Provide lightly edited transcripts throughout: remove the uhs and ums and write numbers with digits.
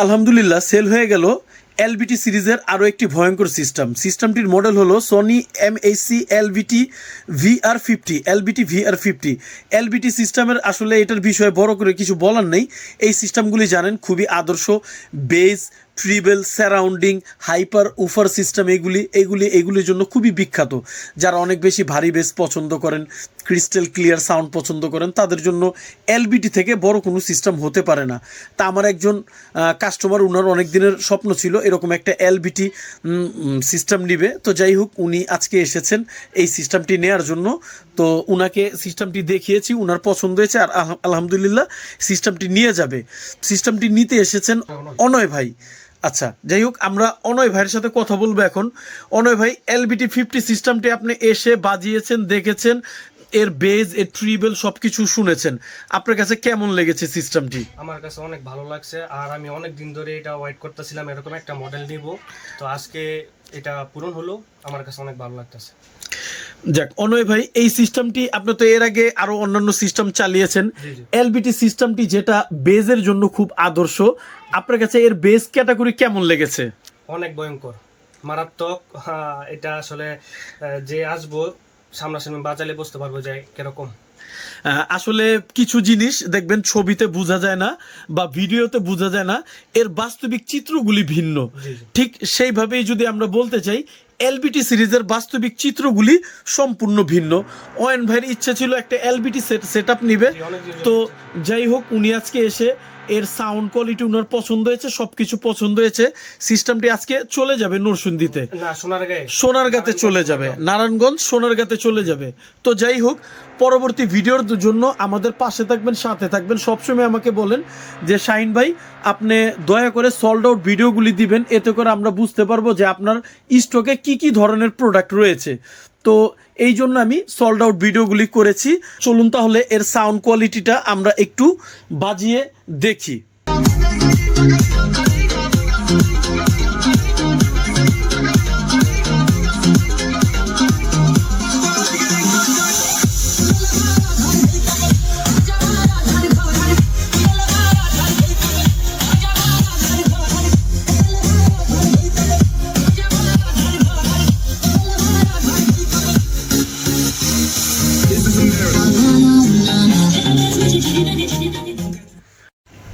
আলহামদুলিল্লাহ সেল হয়ে গেল এলবিটি সিরিজের আরও একটি ভয়ঙ্কর সিস্টেমটির মডেল হলো Sony MHC LBT VR50 LBT VR50 LBT সিস্টেমের আসলে এটার বিষয়ে বড় করে কিছু বলার নেই। এই সিস্টেমগুলি জানেন খুবই আদর্শ, base, treble, surrounding, hyper woofer system এগুলির জন্য খুবই বিখ্যাত। যারা অনেক বেশি ভারী বেস পছন্দ করেন, ক্রিস্টাল ক্লিয়ার সাউন্ড পছন্দ করেন, তাদের জন্য এলবিটি থেকে বড় কোনো সিস্টেম হতে পারে না। তা আমার একজন কাস্টমার, ওনার অনেক দিনের স্বপ্ন ছিল এরকম একটা এলবিটি সিস্টেম নিবে। তো যাই হোক, উনি আজকে এসেছেন এই সিস্টেমটি নেওয়ার জন্য। তো উনাকে সিস্টেমটি দেখিয়েছি, উনার পছন্দ হয়েছে, আর আলহামদুলিল্লাহ সিস্টেমটি নিয়ে যাবে। সিস্টেমটি নিতে এসেছেন অনয় ভাই। আচ্ছা, যাই হোক, আমরা অনয় ভাইয়ের সাথে কথা বলবো এখন। অনয় ভাই, এলবিটি 50 সিস্টেমটি আপনি এসে বাজিয়েছেন, দেখেছেন, এর বেজ, এর ট্রিবেল সবকিছু শুনেছেন, আপনার কাছে কেমন লেগেছে সিস্টেমটি? আমার কাছে অনেক ভালো লাগছে, আর আমি অনেক দিন ধরে এটা ওয়েট করতেছিলাম এরকম একটা মডেল নিব। তো আজকে এটা পূরণ হলো, আমার কাছে অনেক ভালো লাগতেছে। যাক অনয় ভাই, এই সিস্টেমটি আপনি তো এর আগে আরো অন্যান্য সিস্টেম চালিয়েছেন। এলবিটি সিস্টেমটি যেটা বেজের জন্য খুব আদর্শ, আপনার কাছে এর বেজ ক্যাটাগরি কেমন লেগেছে? অনেক ভয়ঙ্কর, মারাত্মক। এটা আসলে যে আসবো সামনাসামনি বাজালে বুঝতে পারবো যে কিরকম। আসলে কিছু জিনিস দেখবেন ছবিতে বোঝা যায় না বা ভিডিওতে বোঝা যায় না, এর বাস্তবিক চিত্রগুলি ভিন্ন। ঠিক সেইভাবেই যদি আমরা বলতে চাই, এলবিটি সিরিজের বাস্তবিক চিত্রগুলি সম্পূর্ণ ভিন্ন। ওয়েন ভাইয়ের ইচ্ছা ছিল একটা এলবিটি সেট আপ নিবে। তো যাই হোক, উনি আজকে এসে এর সাউন্ড কোয়ালিটি উনার পছন্দ হয়েছে, সবকিছু পছন্দ হয়েছে। সিস্টেমটি আজকে চলে যাবে নরসিংদীতে, সোনারগাঁতে চলে যাবে, নারায়ণগঞ্জ সোনারগাঁতে চলে যাবে। তো যাই হোক, পরবর্তী ভিডিওর জন্য আমাদের পাশে থাকবেন, সাথে থাকবেন। সবসময় আমাকে বলেন যে শাহিন ভাই, আপনি দয়া করে সল্ড আউট ভিডিওগুলি দিবেন, এতে করে আমরা বুঝতে পারবো যে আপনার স্টকে কি কি ধরনের প্রোডাক্ট রয়েছে। তো এই জন্য আমি সল্ড আউট ভিডিওগুলি করেছি। চলুন তাহলে এর সাউন্ড কোয়ালিটিটা আমরা একটু বাজিয়ে দেখি।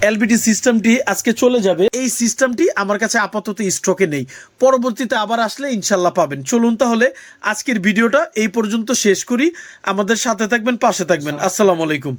এলবিটি সিস্টেমটি আজকে চলে যাবে। এই সিস্টেমটি আমার কাছে আপাতত স্টকে নেই, পরবর্তীতে আবার আসলে ইনশাল্লাহ পাবেন। চলুন তাহলে আজকের ভিডিওটা এই পর্যন্ত শেষ করি। আমাদের সাথে থাকবেন, পাশে থাকবেন। আসসালামু আলাইকুম।